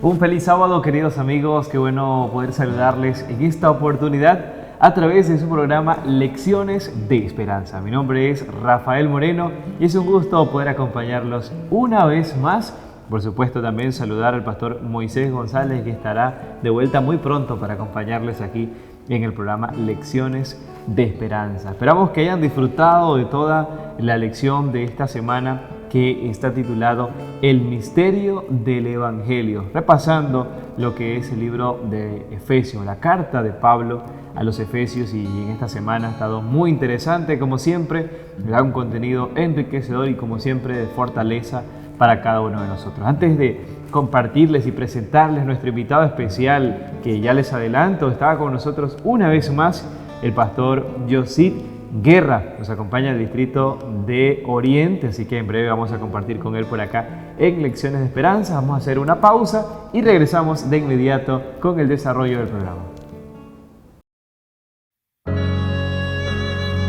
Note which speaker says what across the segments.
Speaker 1: Un feliz sábado, queridos amigos, qué bueno poder saludarles en esta oportunidad a través de su programa Lecciones de Esperanza. Mi nombre es Rafael Moreno y es un gusto poder acompañarlos una vez más. Por supuesto, también saludar al pastor Moisés González, que estará de vuelta muy pronto para acompañarles aquí en el programa Lecciones de Esperanza. Esperamos que hayan disfrutado de toda la lección de esta semana, que está titulado El misterio del Evangelio, repasando lo que es el libro de Efesios, la carta de Pablo a los Efesios, y en esta semana ha estado muy interesante, como siempre, da un contenido enriquecedor y como siempre de fortaleza para cada uno de nosotros. Antes de compartirles y presentarles nuestro invitado especial, que ya les adelanto, estaba con nosotros una vez más el pastor Yosit Guerra, nos acompaña del distrito de Oriente, así que en breve vamos a compartir con él por acá en Lecciones de Esperanza. Vamos a hacer una pausa y regresamos de inmediato con el desarrollo del programa.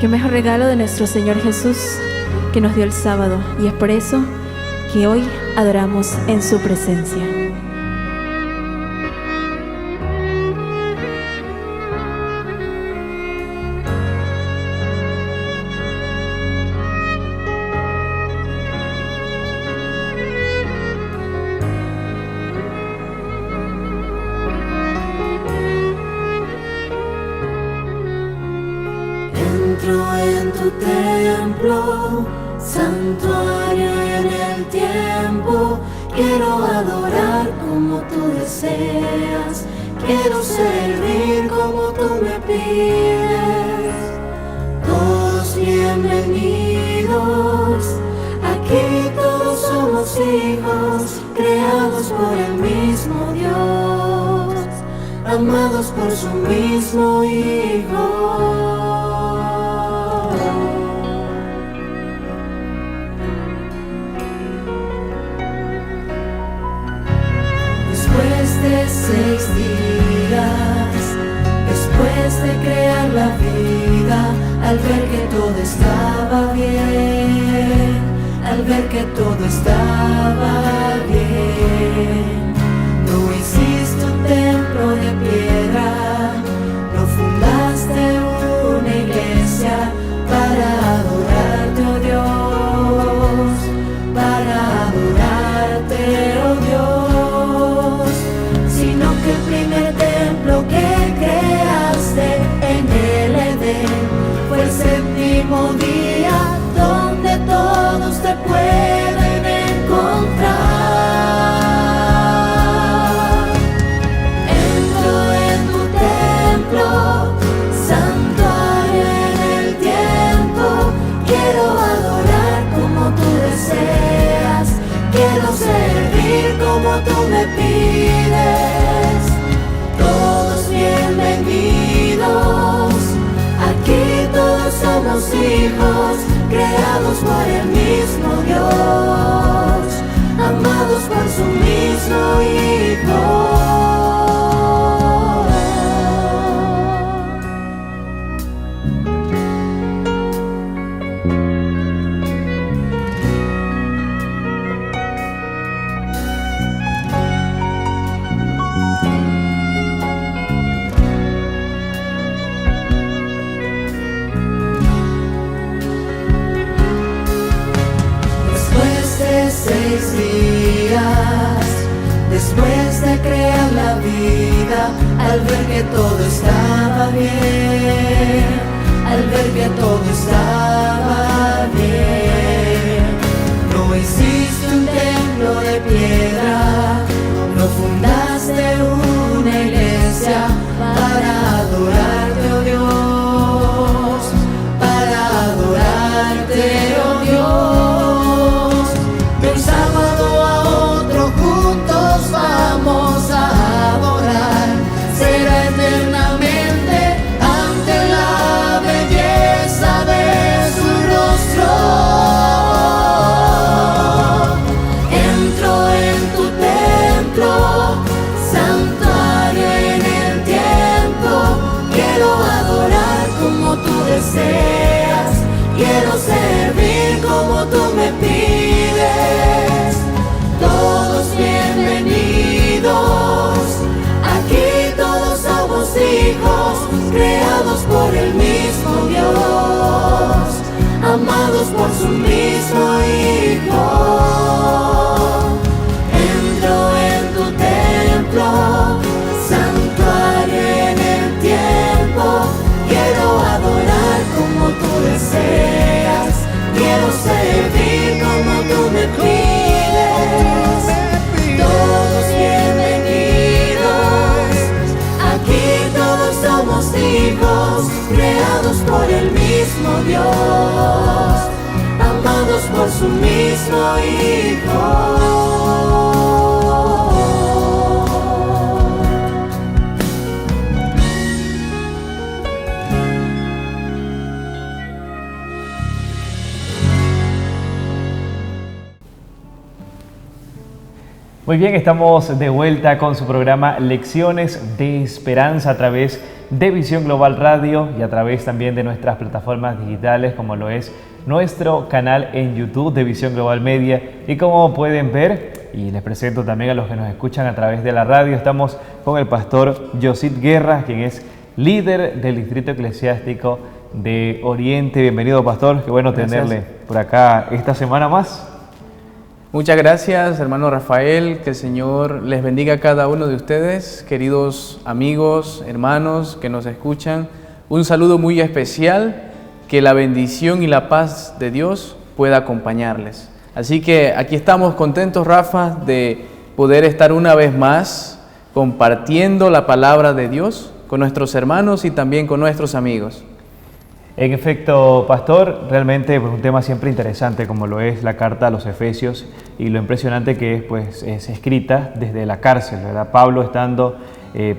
Speaker 2: Qué mejor regalo de nuestro Señor Jesús que nos dio el sábado, y es por eso que hoy adoramos en su presencia.
Speaker 3: Entro en tu templo, santuario en el tiempo. Quiero adorar como tú deseas, quiero servir como tú me pides. Todos bienvenidos, aquí todos somos hijos, creados por el mismo Dios, amados por su mismo Hijo. Después de 6 días, después de crear la vida, al ver que todo estaba bien, al ver que todo estaba bien, no hiciste un templo de piedra, no fundaste una iglesia para adorarte, oh Dios, para adorarte, oh Dios, sino que el primer templo que creaste en el Edén fue el séptimo día, donde todos te pueden encontrar. Entro en tu templo, santuario en el tiempo. Quiero adorar como tú deseas, quiero servir como tú me pides. Todos bienvenidos, aquí todos somos hijos, creados por el mismo Dios, amados por su mismo Hijo. Después de 6 días, después de crear la vida, al ver que todo estaba bien, al ver que todo estaba bien, no hiciste un templo de piedra, no fundaste una iglesia para adorarte, oh Dios, para adorarte, oh Dios. De un sábado a otro juntos vamos a adorar, será eternamente ante la belleza de su rostro. Entro en tu templo, santuario en el tiempo. Quiero adorar como tú deseas, quiero servir como tú me pides. Todos bienvenidos, hijos, creados por el mismo Dios, amados por su mismo Hijo. Entro en tu templo, santuario en el tiempo. Quiero adorar como tú deseas, quiero servir como tú me pides. Todos bienvenidos, aquí todos somos hijos, creados por el mismo Dios, amados por su mismo Hijo.
Speaker 1: Muy bien, estamos de vuelta con su programa Lecciones de Esperanza a través de Visión Global Radio y a través también de nuestras plataformas digitales, como lo es nuestro canal en YouTube de Visión Global Media. Y como pueden ver, y les presento también a los que nos escuchan a través de la radio, estamos con el pastor Yosit Guerra, quien es líder del Distrito Eclesiástico de Oriente. Bienvenido, pastor, qué bueno tenerle por acá esta semana más.
Speaker 4: Muchas gracias, hermano Rafael, que el Señor les bendiga a cada uno de ustedes, queridos amigos, hermanos que nos escuchan. Un saludo muy especial, que la bendición y la paz de Dios pueda acompañarles. Así que aquí estamos contentos, Rafa, de poder estar una vez más compartiendo la palabra de Dios con nuestros hermanos y también con nuestros amigos.
Speaker 1: En efecto, pastor, realmente pues, un tema siempre interesante como lo es la carta a los Efesios y lo impresionante que es, pues, es escrita desde la cárcel, ¿verdad? Pablo estando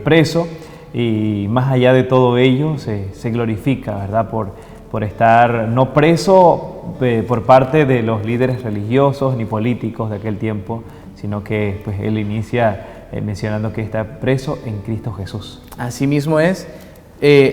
Speaker 1: preso y más allá de todo ello se glorifica, ¿verdad? Por estar no preso por parte de los líderes religiosos ni políticos de aquel tiempo, sino que pues, él inicia mencionando que está preso en Cristo Jesús.
Speaker 4: Así mismo es.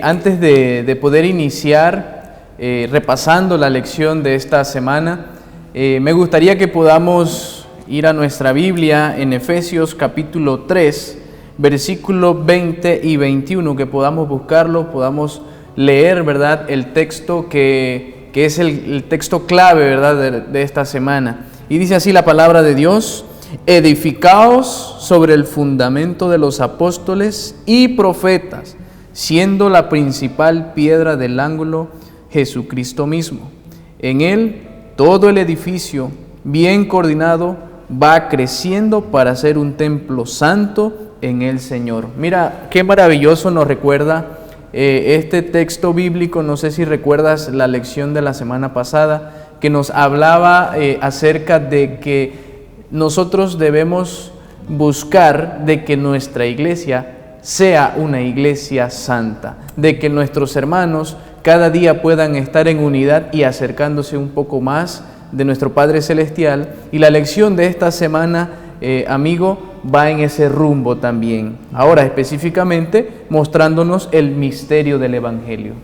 Speaker 4: Antes de poder iniciar repasando la lección de esta semana, me gustaría que podamos ir a nuestra Biblia en Efesios capítulo 3, versículos 20 y 21, que podamos buscarlo, podamos leer, ¿verdad?, el texto que es el texto clave, ¿verdad?, de esta semana. Y dice así la palabra de Dios: edificaos sobre el fundamento de los apóstoles y profetas, siendo la principal piedra del ángulo Jesucristo mismo. En Él todo el edificio, bien coordinado, va creciendo para ser un templo santo en el Señor. Mira, qué maravilloso nos recuerda este texto bíblico. No sé si recuerdas la lección de la semana pasada, que nos hablaba acerca de que nosotros debemos buscar de que nuestra iglesia sea una iglesia santa, de que nuestros hermanos cada día puedan estar en unidad y acercándose un poco más de nuestro Padre Celestial. Y la lección de esta semana, amigo, va en ese rumbo también. Ahora específicamente mostrándonos el misterio del Evangelio.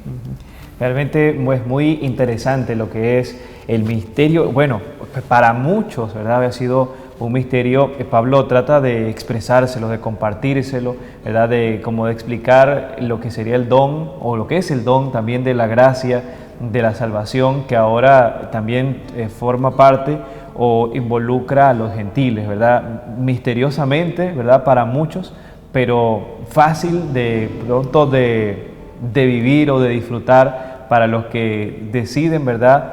Speaker 1: Realmente es muy interesante lo que es el misterio. Bueno, para muchos, ¿verdad?, había sido un misterio. Pablo trata de expresárselo, de compartírselo, ¿verdad?, de explicar lo que sería el don, o lo que es el don también de la gracia, de la salvación, que ahora también forma parte o involucra a los gentiles, ¿verdad?, misteriosamente, ¿verdad?, para muchos, pero fácil de pronto de vivir o de disfrutar para los que deciden, ¿verdad?,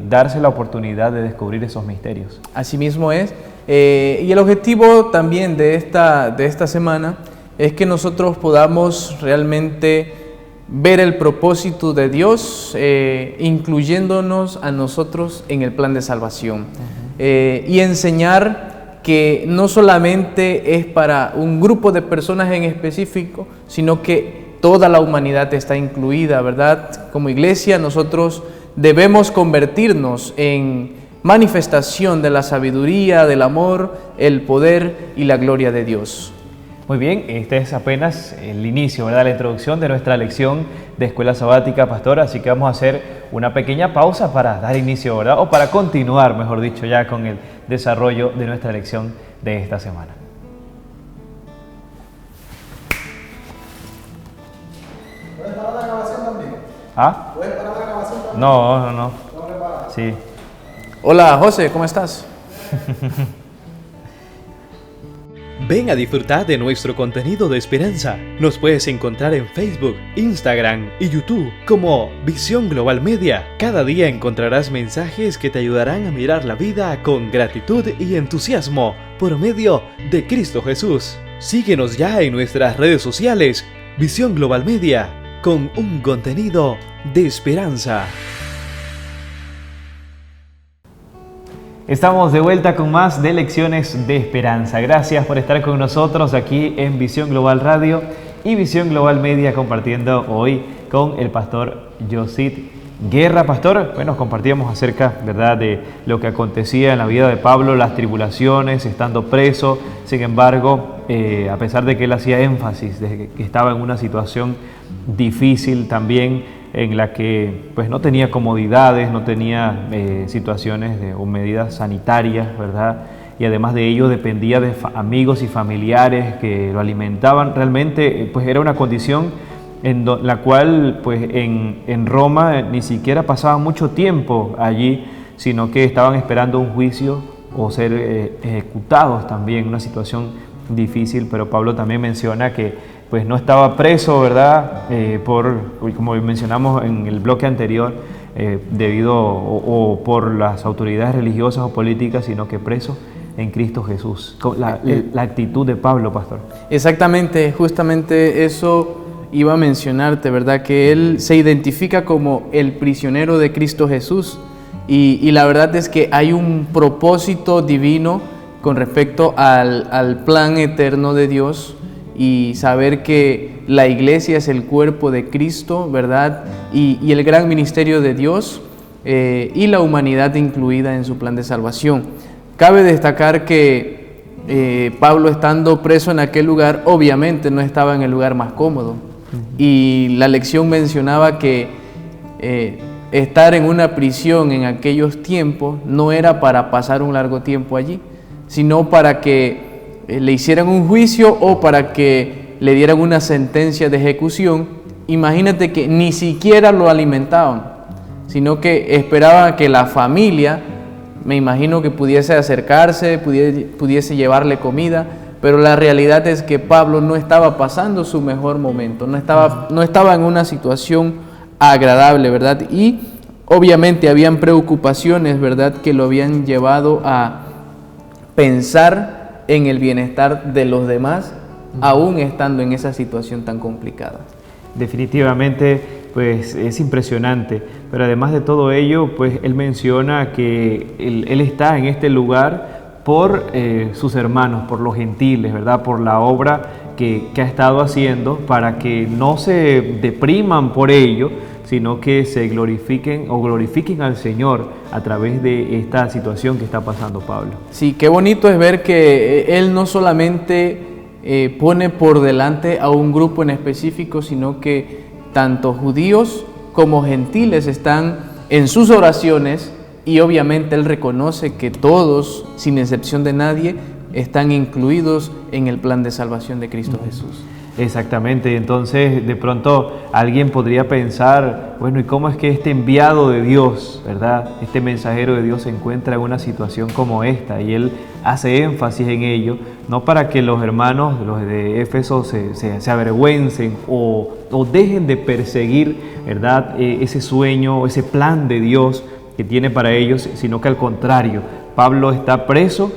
Speaker 1: darse la oportunidad de descubrir esos misterios.
Speaker 4: Así mismo es. Y el objetivo también de esta semana es que nosotros podamos realmente ver el propósito de Dios, incluyéndonos a nosotros en el plan de salvación. Y enseñar que no solamente es para un grupo de personas en específico, sino que toda la humanidad está incluida, ¿verdad? Como iglesia nosotros debemos convertirnos en manifestación de la sabiduría, del amor, el poder y la gloria de Dios.
Speaker 1: Muy bien, este es apenas el inicio, ¿verdad?, la introducción de nuestra lección de Escuela Sabática, pastor, así que vamos a hacer una pequeña pausa para dar inicio, ¿verdad?, o para continuar, mejor dicho, ya con el desarrollo de nuestra lección de esta semana.
Speaker 5: ¿Puedes parar la grabación también?
Speaker 1: ¿Ah?
Speaker 5: ¿Puedes parar la grabación también?
Speaker 1: No. Sí.
Speaker 4: Hola José, ¿cómo estás?
Speaker 6: Ven a disfrutar de nuestro contenido de esperanza. Nos puedes encontrar en Facebook, Instagram y YouTube como Visión Global Media. Cada día encontrarás mensajes que te ayudarán a mirar la vida con gratitud y entusiasmo por medio de Cristo Jesús. Síguenos ya en nuestras redes sociales, Visión Global Media, con un contenido de esperanza.
Speaker 1: Estamos de vuelta con más de Lecciones de Esperanza. Gracias por estar con nosotros aquí en Visión Global Radio y Visión Global Media, compartiendo hoy con el pastor Yosit Guerra. Pastor, bueno, compartíamos acerca, ¿verdad?, de lo que acontecía en la vida de Pablo, las tribulaciones, estando preso. Sin embargo, a pesar de que él hacía énfasis de que estaba en una situación difícil también, en la que pues no tenía comodidades, no tenía situaciones o medidas sanitarias, ¿verdad? Y además de ello dependía de amigos y familiares que lo alimentaban. Realmente pues era una condición en la cual pues en Roma ni siquiera pasaban mucho tiempo allí, sino que estaban esperando un juicio o ser ejecutados también, una situación difícil. Pero Pablo también menciona que pues no estaba preso, ¿verdad? Como mencionamos en el bloque anterior, debido o por las autoridades religiosas o políticas, sino que preso en Cristo Jesús. La actitud de Pablo, pastor.
Speaker 4: Exactamente, justamente eso iba a mencionarte, ¿verdad? Que él se identifica como el prisionero de Cristo Jesús, y la verdad es que hay un propósito divino con respecto al plan eterno de Dios, y saber que la iglesia es el cuerpo de Cristo, ¿verdad? Y el gran ministerio de Dios, y la humanidad incluida en su plan de salvación. Cabe destacar que Pablo, estando preso en aquel lugar, obviamente no estaba en el lugar más cómodo. Y la lección mencionaba que estar en una prisión en aquellos tiempos no era para pasar un largo tiempo allí, sino para que le hicieran un juicio o para que le dieran una sentencia de ejecución. Imagínate que ni siquiera lo alimentaban, sino que esperaban que la familia, me imagino, que pudiese acercarse, pudiese llevarle comida, pero la realidad es que Pablo no estaba pasando su mejor momento, no estaba en una situación agradable, ¿verdad? Y obviamente habían preocupaciones, ¿verdad?, que lo habían llevado a pensar en el bienestar de los demás, aún estando en esa situación tan complicada.
Speaker 1: Definitivamente, pues es impresionante, pero además de todo ello, pues él menciona que él está en este lugar por sus hermanos, por los gentiles, ¿verdad? Por la obra que ha estado haciendo, para que no se depriman por ello, sino que se glorifiquen al Señor a través de esta situación que está pasando Pablo.
Speaker 4: Sí, qué bonito es ver que él no solamente pone por delante a un grupo en específico, sino que tanto judíos como gentiles están en sus oraciones, y obviamente él reconoce que todos, sin excepción de nadie, están incluidos en el plan de salvación de Cristo Jesús.
Speaker 1: Exactamente, entonces de pronto alguien podría pensar, bueno, ¿y cómo es que este enviado de Dios, ¿verdad?, este mensajero de Dios se encuentra en una situación como esta? Y él hace énfasis en ello, no para que los hermanos, los de Éfeso, se avergüencen o dejen de perseguir, ¿verdad?, ese sueño, ese plan de Dios que tiene para ellos, sino que al contrario, Pablo está preso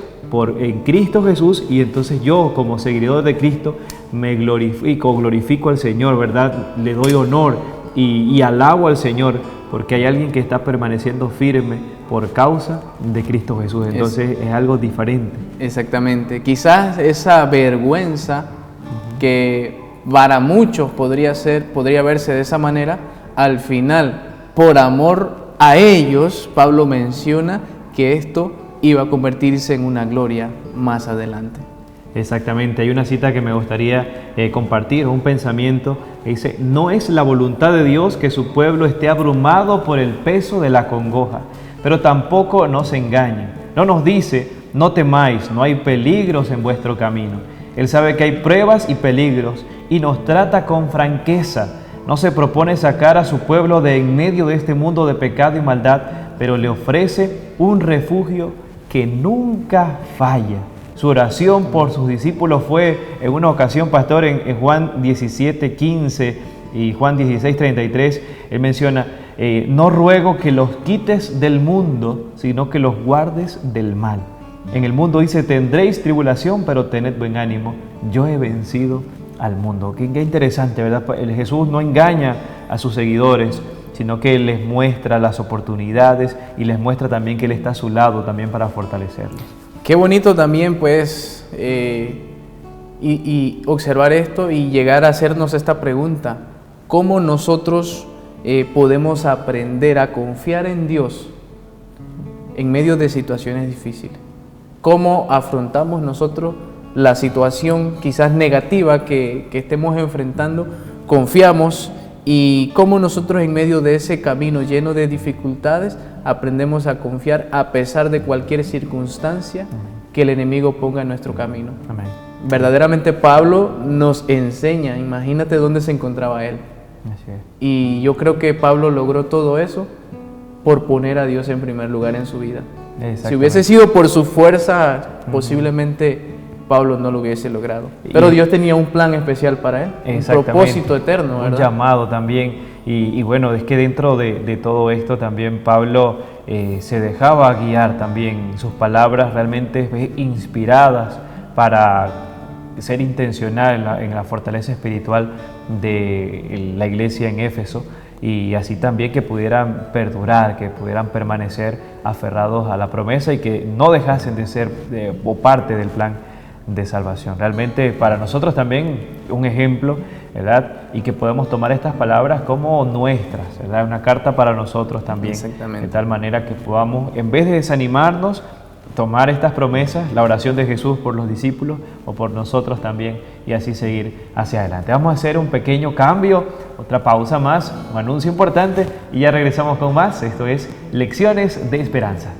Speaker 1: en Cristo Jesús, y entonces yo, como seguidor de Cristo, me glorifico al Señor, ¿verdad? Le doy honor y alabo al Señor, porque hay alguien que está permaneciendo firme por causa de Cristo Jesús. Entonces es algo diferente.
Speaker 4: Exactamente. Quizás esa vergüenza que para muchos podría verse de esa manera, al final, por amor a ellos, Pablo menciona que esto iba a convertirse en una gloria más adelante.
Speaker 1: Exactamente, hay una cita que me gustaría compartir, un pensamiento que dice: no es la voluntad de Dios que su pueblo esté abrumado por el peso de la congoja, pero tampoco nos engañen. No nos dice: no temáis, no hay peligros en vuestro camino. Él sabe que hay pruebas y peligros y nos trata con franqueza. no se propone sacar a su pueblo de en medio de este mundo de pecado y maldad, pero le ofrece un refugio que nunca falla. Su oración por sus discípulos fue en una ocasión, pastor, en Juan 17:15 y Juan 16:33, él menciona, no ruego que los quites del mundo, sino que los guardes del mal. En el mundo dice, tendréis tribulación, pero tened buen ánimo, yo he vencido al mundo. Qué interesante, ¿verdad? Jesús no engaña a sus seguidores, sino que les muestra las oportunidades y les muestra también que Él está a su lado también para fortalecerlos.
Speaker 4: Qué bonito también, pues, y observar esto y llegar a hacernos esta pregunta. ¿Cómo nosotros podemos aprender a confiar en Dios en medio de situaciones difíciles? ¿Cómo afrontamos nosotros la situación quizás negativa que estemos enfrentando? Confiamos, y cómo nosotros en medio de ese camino lleno de dificultades aprendemos a confiar a pesar de cualquier circunstancia que el enemigo ponga en nuestro camino.
Speaker 1: Amén.
Speaker 4: Verdaderamente Pablo nos enseña, imagínate dónde se encontraba él.
Speaker 1: Así es.
Speaker 4: Y yo creo que Pablo logró todo eso por poner a Dios en primer lugar en su vida. Si hubiese sido por su fuerza, posiblemente Pablo no lo hubiese logrado. Pero Dios tenía un plan especial para él, un propósito eterno, ¿verdad?
Speaker 1: Un llamado también. Y bueno, es que dentro de todo esto también Pablo se dejaba guiar también, sus palabras realmente inspiradas para ser intencional en la fortaleza espiritual de la iglesia en Éfeso, y así también que pudieran perdurar, que pudieran permanecer aferrados a la promesa y que no dejasen de ser o parte del plan de salvación. Realmente para nosotros también un ejemplo, ¿verdad? Y que podemos tomar estas palabras como nuestras, ¿verdad? Una carta para nosotros también.
Speaker 4: Exactamente.
Speaker 1: De tal manera que podamos, en vez de desanimarnos, tomar estas promesas, la oración de Jesús por los discípulos o por nosotros también, y así seguir hacia adelante. Vamos a hacer un pequeño cambio, otra pausa más, un anuncio importante, y ya regresamos con más. Esto es Lecciones de Esperanza.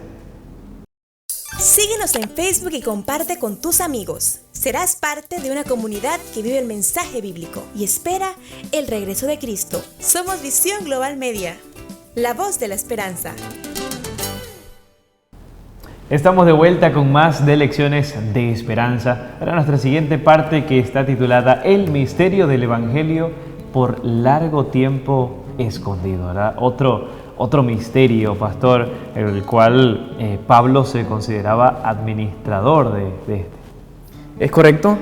Speaker 7: Síguenos en Facebook y comparte con tus amigos. Serás parte de una comunidad que vive el mensaje bíblico y espera el regreso de Cristo. Somos Visión Global Media, la voz de la esperanza.
Speaker 1: Estamos de vuelta con más de Lecciones de Esperanza para nuestra siguiente parte, que está titulada El misterio del Evangelio por largo tiempo escondido, ¿verdad? Otro misterio, pastor, el cual Pablo se consideraba administrador de este.
Speaker 4: Es correcto,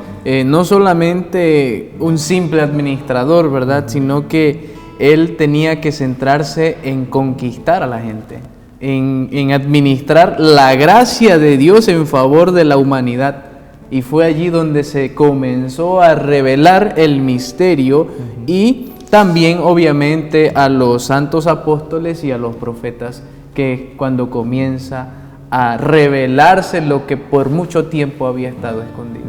Speaker 4: no solamente un simple administrador, ¿verdad? Sino que él tenía que centrarse en conquistar a la gente, en administrar la gracia de Dios en favor de la humanidad. Y fue allí donde se comenzó a revelar el misterio, y también obviamente a los santos apóstoles y a los profetas, que cuando comienza a revelarse lo que por mucho tiempo había estado escondido.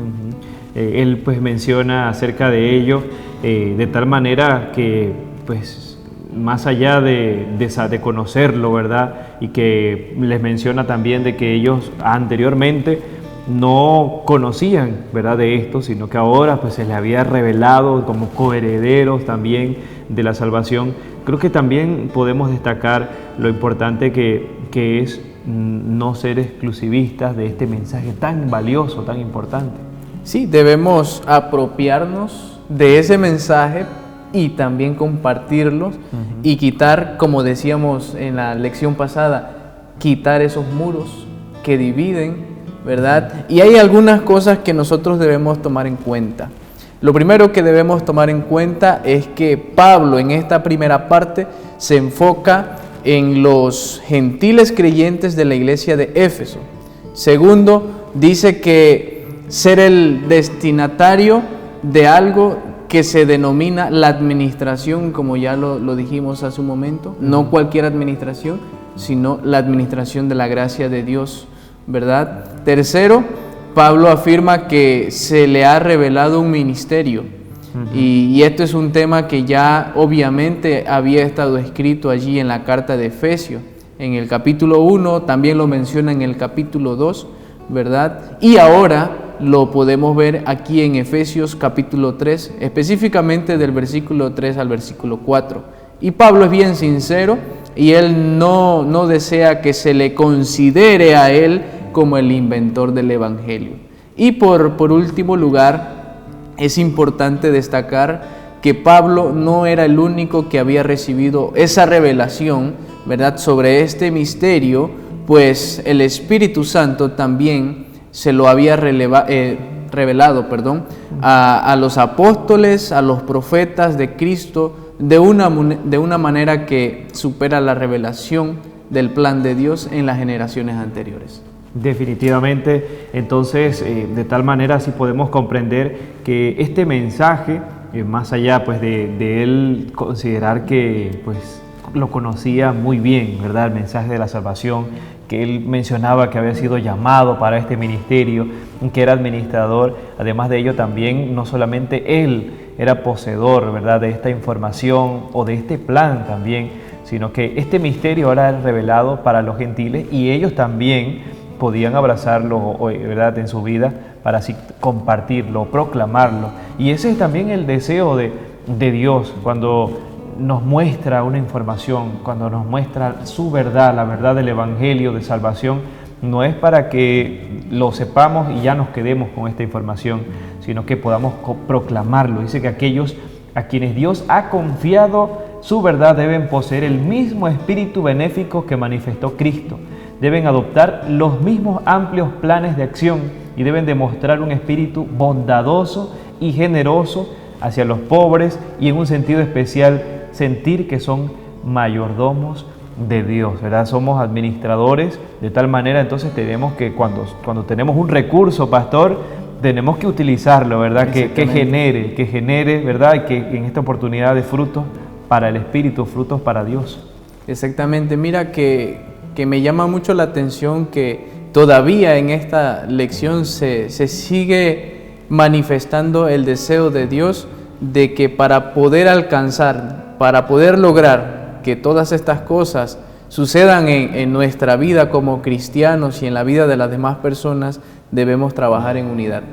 Speaker 1: Él pues menciona acerca de ello, de tal manera que pues más allá de conocerlo, ¿verdad? Y que les menciona también de que ellos anteriormente no conocían, ¿verdad?, de esto, sino que ahora pues se les había revelado como coherederos también de la salvación. Creo que también podemos destacar lo importante que es no ser exclusivistas de este mensaje tan valioso, tan importante.
Speaker 4: Sí, debemos apropiarnos de ese mensaje y también compartirlos, y quitar, como decíamos en la lección pasada, quitar esos muros que dividen, ¿verdad? Y hay algunas cosas que nosotros debemos tomar en cuenta. Lo primero que debemos tomar en cuenta es que Pablo en esta primera parte se enfoca en los gentiles creyentes de la iglesia de Éfeso. Segundo, dice que ser el destinatario de algo que se denomina la administración, como ya lo dijimos hace un momento, no cualquier administración, sino la administración de la gracia de Dios, ¿verdad? Tercero, Pablo afirma que se le ha revelado un ministerio, y esto es un tema que ya obviamente había estado escrito allí en la carta de Efesios, en el capítulo 1, también lo menciona en el capítulo 2, ¿verdad? Y ahora lo podemos ver aquí en Efesios capítulo 3, específicamente del versículo 3 al versículo 4. Y Pablo es bien sincero y él no desea que se le considere a él como el inventor del Evangelio. Y por último lugar, es importante destacar que Pablo no era el único que había recibido esa revelación, ¿verdad?, sobre este misterio, pues el Espíritu Santo también se lo había revelado a los apóstoles, a los profetas de Cristo, de una manera que supera la revelación del plan de Dios en las generaciones anteriores.
Speaker 1: Definitivamente, entonces, de tal manera sí podemos comprender que este mensaje, más allá pues de él considerar que pues lo conocía muy bien, ¿verdad?, el mensaje de la salvación, que él mencionaba que había sido llamado para este ministerio, que era administrador. Además de ello, también no solamente él era poseedor, ¿verdad?, de esta información o de este plan también, sino que este misterio ahora era revelado para los gentiles y ellos también podían abrazarlo, ¿verdad?, en su vida para así compartirlo, proclamarlo. Y ese es también el deseo de Dios cuando nos muestra una información, cuando nos muestra su verdad, la verdad del Evangelio de salvación. No es para que lo sepamos y ya nos quedemos con esta información, sino que podamos proclamarlo. Dice que aquellos a quienes Dios ha confiado su verdad deben poseer el mismo espíritu benéfico que manifestó Cristo. Deben adoptar los mismos amplios planes de acción y deben demostrar un espíritu bondadoso y generoso hacia los pobres y en un sentido especial sentir que son mayordomos de Dios, ¿verdad? Somos administradores, de tal manera entonces tenemos que cuando tenemos un recurso, pastor, tenemos que utilizarlo, ¿verdad? Que genere, ¿verdad? Y que en esta oportunidad de frutos para el Espíritu, frutos para Dios.
Speaker 4: Exactamente, mira que me llama mucho la atención que todavía en esta lección se sigue manifestando el deseo de Dios de que para poder alcanzar, para poder lograr que todas estas cosas sucedan en nuestra vida como cristianos y en la vida de las demás personas, debemos trabajar en unidad.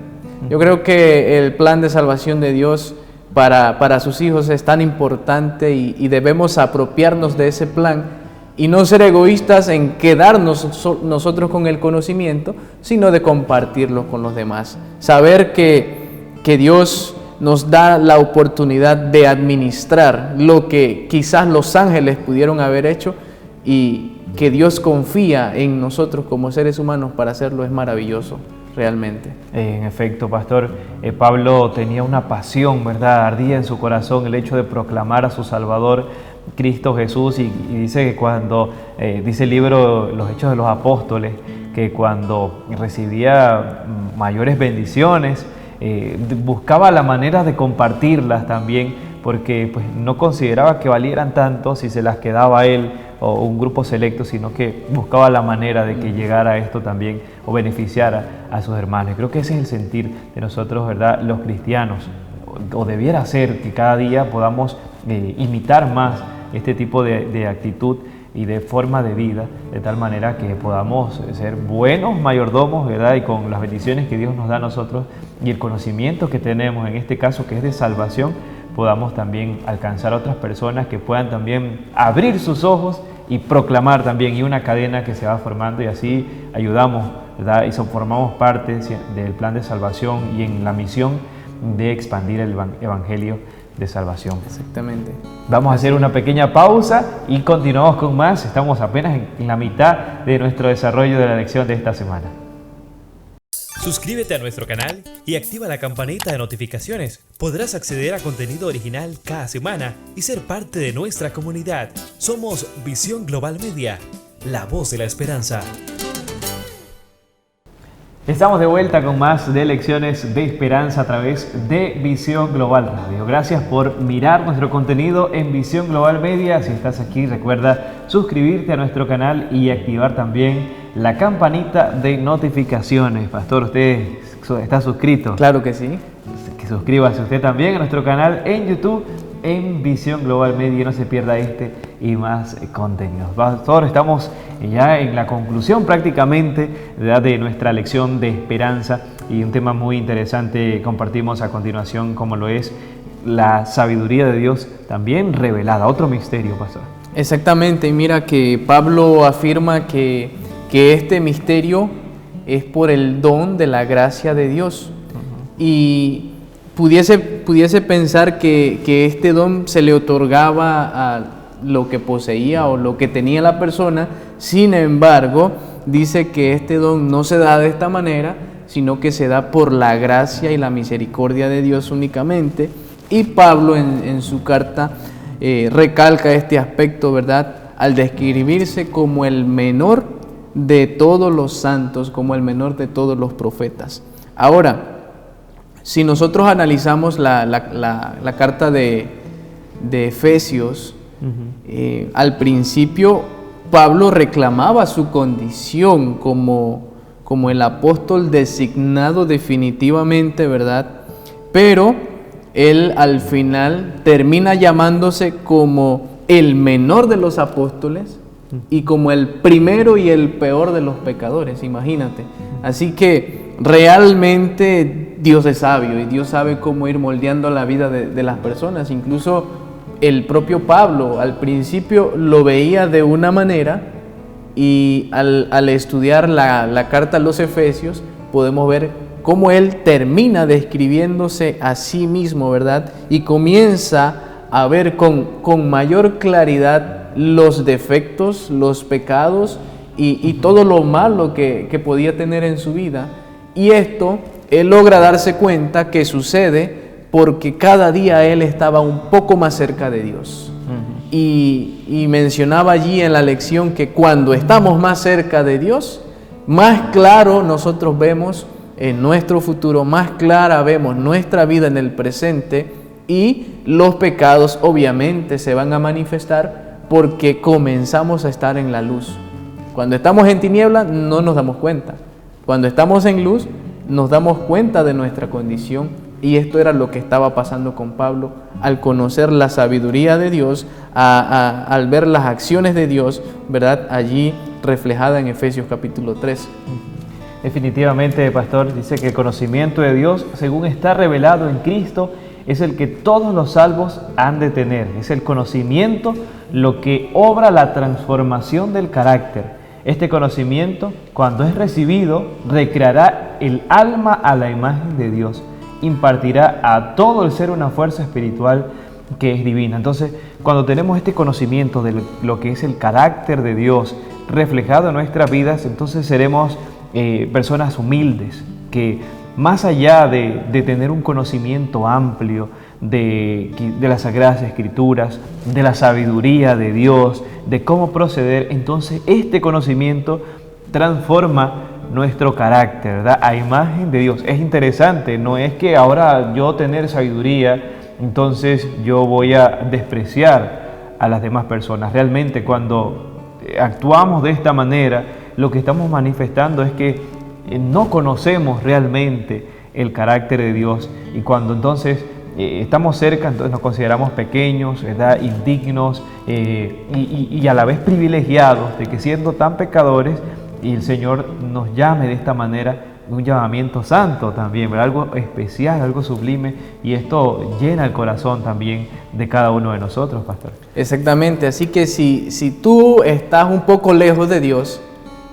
Speaker 4: Yo creo que el plan de salvación de Dios para sus hijos es tan importante y debemos apropiarnos de ese plan y no ser egoístas en quedarnos nosotros con el conocimiento, sino de compartirlo con los demás. Saber que Dios nos da la oportunidad de administrar lo que quizás los ángeles pudieron haber hecho y que Dios confía en nosotros como seres humanos para hacerlo es maravilloso, realmente.
Speaker 1: En efecto, pastor, Pablo tenía una pasión, ¿verdad? Ardía en su corazón el hecho de proclamar a su Salvador, Cristo Jesús, y dice que cuando, dice el libro Los Hechos de los Apóstoles, que cuando recibía mayores bendiciones, buscaba la manera de compartirlas también, porque pues no consideraba que valieran tanto si se las quedaba a él o un grupo selecto, sino que buscaba la manera de que llegara esto también o beneficiara a sus hermanos. Creo que ese es el sentir de nosotros, ¿verdad?, los cristianos, o debiera ser que cada día podamos imitar más este tipo de actitud y de forma de vida, de tal manera que podamos ser buenos mayordomos, ¿verdad?, y con las bendiciones que Dios nos da a nosotros y el conocimiento que tenemos, en este caso que es de salvación, podamos también alcanzar a otras personas que puedan también abrir sus ojos y proclamar también, y una cadena que se va formando, y así ayudamos, ¿verdad?, y formamos parte del plan de salvación y en la misión de expandir el Evangelio de salvación.
Speaker 4: Exactamente.
Speaker 1: Vamos a hacer una pequeña pausa y continuamos con más. Estamos apenas en la mitad de nuestro desarrollo de la lección de esta semana.
Speaker 6: Suscríbete a nuestro canal y activa la campanita de notificaciones. Podrás acceder a contenido original cada semana y ser parte de nuestra comunidad. Somos Visión Global Media, la voz de la esperanza.
Speaker 1: Estamos de vuelta con más de Lecciones de Esperanza a través de Visión Global Radio. Gracias por mirar nuestro contenido en Visión Global Media. Si estás aquí, recuerda suscribirte a nuestro canal y activar también la campanita de notificaciones. Pastor, ¿usted está suscrito?
Speaker 4: Claro que sí.
Speaker 1: Que suscríbase usted también a nuestro canal en YouTube, en Visión Global Media, y no se pierda este y más contenidos. Pastor, estamos ya en la conclusión prácticamente, ¿verdad?, de nuestra lección de esperanza y un tema muy interesante compartimos a continuación, como lo es la sabiduría de Dios también revelada, otro misterio, pastor.
Speaker 4: Exactamente, y mira que Pablo afirma que este misterio es por el don de la gracia de Dios. Y pudiese pensar que este don se le otorgaba a lo que poseía o lo que tenía la persona. Sin embargo, dice que este don no se da de esta manera, sino que se da por la gracia y la misericordia de Dios únicamente. Y Pablo en su carta recalca este aspecto, ¿verdad?, al describirse como el menor de todos los santos, como el menor de todos los profetas. Ahora, si nosotros analizamos la carta de Efesios, al principio Pablo reclamaba su condición como el apóstol designado definitivamente, ¿verdad? Pero él al final termina llamándose como el menor de los apóstoles y como el primero y el peor de los pecadores, imagínate. Así que realmente Dios es sabio y Dios sabe cómo ir moldeando la vida de las personas. Incluso el propio Pablo al principio lo veía de una manera y al estudiar la carta a los Efesios podemos ver cómo él termina describiéndose a sí mismo, ¿verdad? Y comienza a ver con mayor claridad los defectos, los pecados y todo lo malo que podía tener en su vida. Y esto él logra darse cuenta que sucede porque cada día él estaba un poco más cerca de Dios. Y mencionaba allí en la lección que cuando estamos más cerca de Dios, más claro nosotros vemos en nuestro futuro, más clara vemos nuestra vida en el presente, y los pecados obviamente se van a manifestar porque comenzamos a estar en la luz. Cuando estamos en tiniebla no nos damos cuenta. Cuando estamos en luz nos damos cuenta de nuestra condición, y esto era lo que estaba pasando con Pablo al conocer la sabiduría de Dios, al ver las acciones de Dios, ¿verdad?, allí reflejada en Efesios capítulo 3.
Speaker 1: Definitivamente, pastor, dice que el conocimiento de Dios, según está revelado en Cristo, es el que todos los salvos han de tener. Es el conocimiento lo que obra la transformación del carácter. Este conocimiento, cuando es recibido, recreará el alma a la imagen de Dios, impartirá a todo el ser una fuerza espiritual que es divina. Entonces, cuando tenemos este conocimiento de lo que es el carácter de Dios reflejado en nuestras vidas, entonces seremos personas humildes, que más allá de tener un conocimiento amplio de las Sagradas Escrituras, de la sabiduría de Dios, de cómo proceder, entonces este conocimiento transforma nuestro carácter, ¿verdad?, a imagen de Dios. Es interesante, no es que ahora yo tener sabiduría, entonces yo voy a despreciar a las demás personas. Realmente cuando actuamos de esta manera, lo que estamos manifestando es que no conocemos realmente el carácter de Dios, y cuando entonces estamos cerca, entonces nos consideramos pequeños, ¿verdad?, indignos y a la vez privilegiados de que siendo tan pecadores, y el Señor nos llame de esta manera, un llamamiento santo también, ¿verdad?, algo especial, algo sublime, y esto llena el corazón también de cada uno de nosotros, pastor.
Speaker 4: Exactamente, así que si tú estás un poco lejos de Dios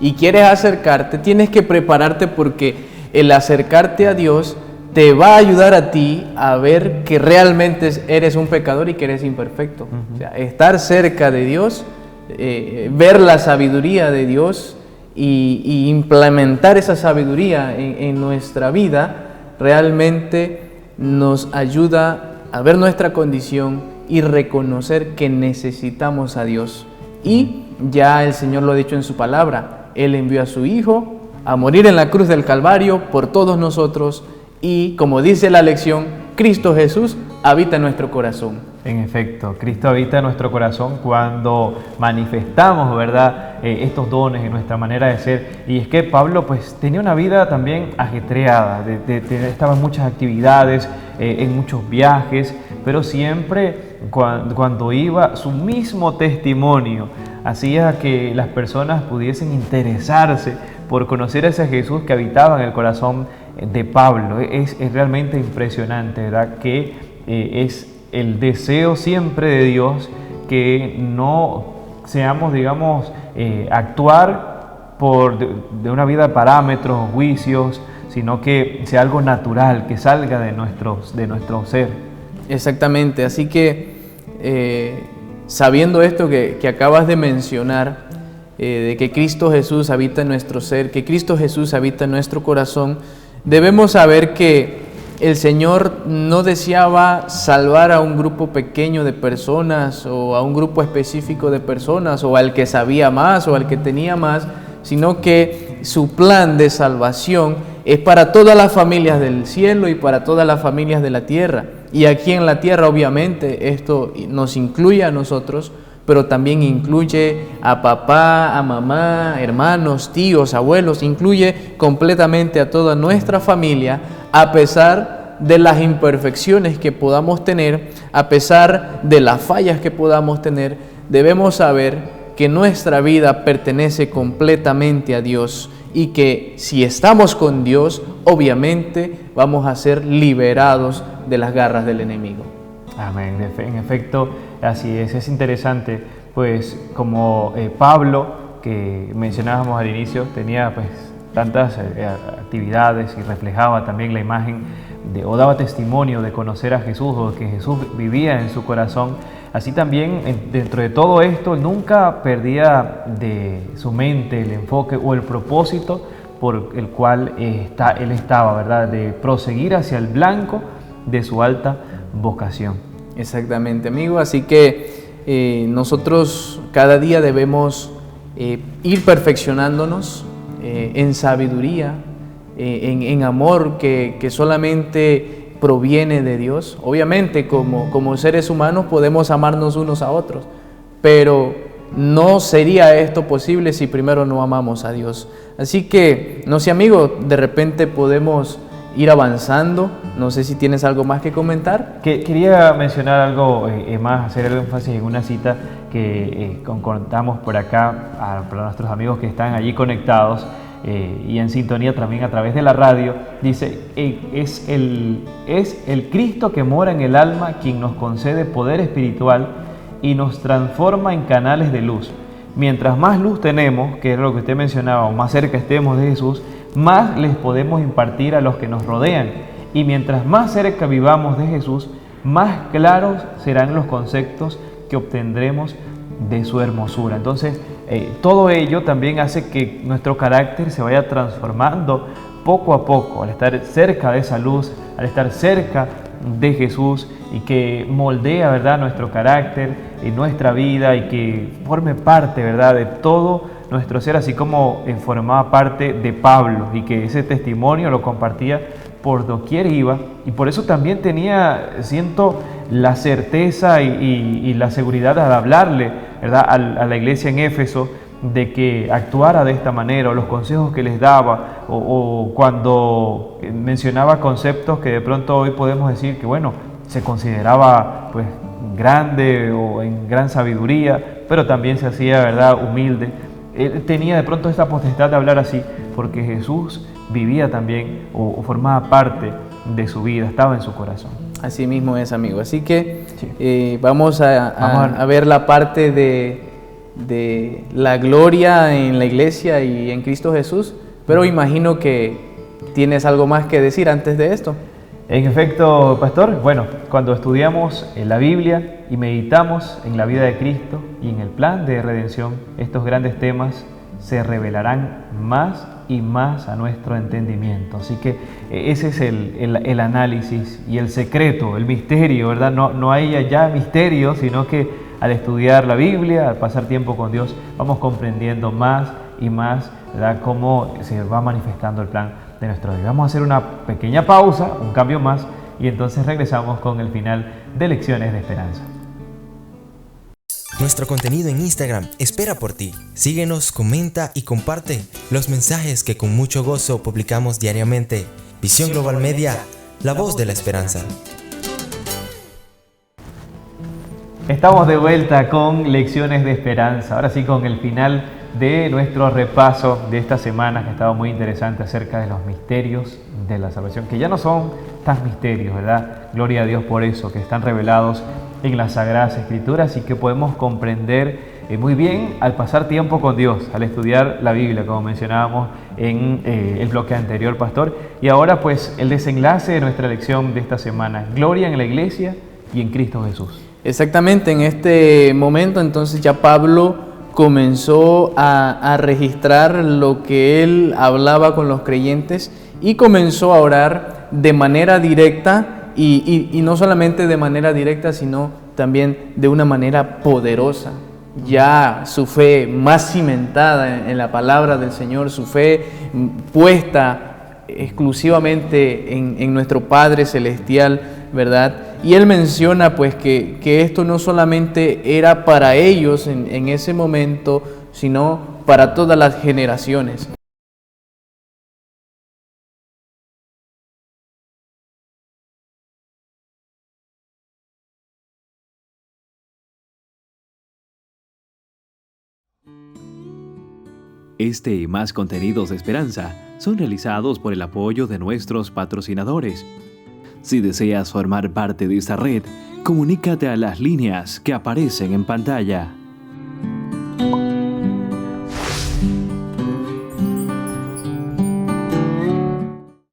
Speaker 4: y quieres acercarte, tienes que prepararte, porque el acercarte a Dios te va a ayudar a ti a ver que realmente eres un pecador y que eres imperfecto. O sea, estar cerca de Dios, ver la sabiduría de Dios y implementar esa sabiduría en nuestra vida, realmente nos ayuda a ver nuestra condición y reconocer que necesitamos a Dios. Y ya el Señor lo ha dicho en su palabra, Él envió a su Hijo a morir en la cruz del Calvario por todos nosotros, y como dice la lección, Cristo Jesús habita en nuestro corazón.
Speaker 1: En efecto, Cristo habita en nuestro corazón cuando manifestamos, ¿verdad?, estos dones en nuestra manera de ser. Y es que Pablo pues tenía una vida también ajetreada, estaba en muchas actividades, en muchos viajes, pero siempre cuando iba, su mismo testimonio hacía que las personas pudiesen interesarse por conocer a ese Jesús que habitaba en el corazón de Pablo. Es realmente impresionante, ¿verdad? Que es el deseo siempre de Dios que no seamos, digamos, actuar de una vida de parámetros, juicios, sino que sea algo natural, que salga de nuestro ser.
Speaker 4: Exactamente, así que sabiendo esto que acabas de mencionar, de que Cristo Jesús habita en nuestro ser, que Cristo Jesús habita en nuestro corazón, debemos saber que el Señor no deseaba salvar a un grupo pequeño de personas o a un grupo específico de personas o al que sabía más o al que tenía más, sino que su plan de salvación es para todas las familias del cielo y para todas las familias de la tierra. Y aquí en la tierra, obviamente, esto nos incluye a nosotros, pero también incluye a papá, a mamá, hermanos, tíos, abuelos, incluye completamente a toda nuestra familia, a pesar de las imperfecciones que podamos tener, a pesar de las fallas que podamos tener. Debemos saber que nuestra vida pertenece completamente a Dios y que si estamos con Dios, obviamente vamos a ser liberados de las garras del enemigo.
Speaker 1: Amén. En efecto, así es interesante, pues como Pablo, que mencionábamos al inicio, tenía pues tantas actividades y reflejaba también la imagen o daba testimonio de conocer a Jesús o de que Jesús vivía en su corazón. Así también, dentro de todo esto, nunca perdía de su mente el enfoque o el propósito por el cual él estaba, ¿verdad? De proseguir hacia el blanco de su alta vocación.
Speaker 4: Exactamente, amigo. Así que nosotros cada día debemos ir perfeccionándonos en sabiduría, en amor que solamente proviene de Dios. Obviamente, como seres humanos podemos amarnos unos a otros, pero no sería esto posible si primero no amamos a Dios. Así que, no sé, amigo, de repente podemos ir avanzando. No sé si tienes algo más que comentar.
Speaker 1: Quería mencionar algo más, hacer el énfasis en una cita que concordamos por acá para nuestros amigos que están allí conectados y en sintonía también a través de la radio. Dice, es el Cristo que mora en el alma quien nos concede poder espiritual y nos transforma en canales de luz. Mientras más luz tenemos, que es lo que usted mencionaba, o más cerca estemos de Jesús, más les podemos impartir a los que nos rodean. Y mientras más cerca vivamos de Jesús, más claros serán los conceptos que obtendremos de su hermosura. Entonces, todo ello también hace que nuestro carácter se vaya transformando poco a poco, al estar cerca de esa luz, al estar cerca de Jesús, y que moldea, ¿verdad?, nuestro carácter y nuestra vida, y que forme parte, ¿verdad?, de todo nuestro ser, así como formaba parte de Pablo, y que ese testimonio lo compartía por doquier iba, y por eso también siento la certeza y la seguridad de hablarle, ¿verdad?, a la iglesia en Éfeso, de que actuara de esta manera, o los consejos que les daba, o cuando mencionaba conceptos que de pronto hoy podemos decir que, bueno, se consideraba pues grande o en gran sabiduría, pero también se hacía, ¿verdad?, humilde. Él tenía de pronto esta potestad de hablar así, porque Jesús vivía también o formaba parte de su vida, estaba en su corazón.
Speaker 4: Así mismo es, amigo. Así que
Speaker 1: sí.
Speaker 4: Vamos a ver la parte de la gloria en la iglesia y en Cristo Jesús, pero imagino que tienes algo más que decir antes de esto.
Speaker 1: En efecto, pastor, bueno, cuando estudiamos la Biblia y meditamos en la vida de Cristo y en el plan de redención, estos grandes temas se revelarán más y más a nuestro entendimiento. Así que ese es el análisis y el secreto, el misterio, ¿verdad? No hay ya misterio, sino que al estudiar la Biblia, al pasar tiempo con Dios, vamos comprendiendo más y más, ¿verdad?, cómo se va manifestando el plan de nuestro Dios. Vamos a hacer una pequeña pausa, un cambio más, y entonces regresamos con el final de Lecciones de Esperanza.
Speaker 8: Nuestro contenido en Instagram espera por ti. Síguenos, comenta y comparte los mensajes que con mucho gozo publicamos diariamente. Visión Global Media, la voz de la esperanza.
Speaker 1: Estamos de vuelta con Lecciones de Esperanza, ahora sí con el final de nuestro repaso de esta semana, que ha estado muy interesante, acerca de los misterios de la salvación, que ya no son tan misterios, ¿verdad? Gloria a Dios por eso, que están revelados en las Sagradas Escrituras y que podemos comprender muy bien al pasar tiempo con Dios, al estudiar la Biblia, como mencionábamos en el bloque anterior, pastor. Y ahora pues el desenlace de nuestra lección de esta semana: gloria en la iglesia y en Cristo Jesús.
Speaker 4: Exactamente, en este momento entonces ya Pablo comenzó a registrar lo que él hablaba con los creyentes y comenzó a orar de manera directa y no solamente de manera directa, sino también de una manera poderosa. Ya su fe más cimentada en la palabra del Señor, su fe puesta exclusivamente en nuestro Padre Celestial, ¿verdad? Y él menciona pues que esto no solamente era para ellos en ese momento, sino para todas las generaciones.
Speaker 6: Este y más contenidos de esperanza son realizados por el apoyo de nuestros patrocinadores. Si deseas formar parte de esta red, comunícate a las líneas que aparecen en pantalla.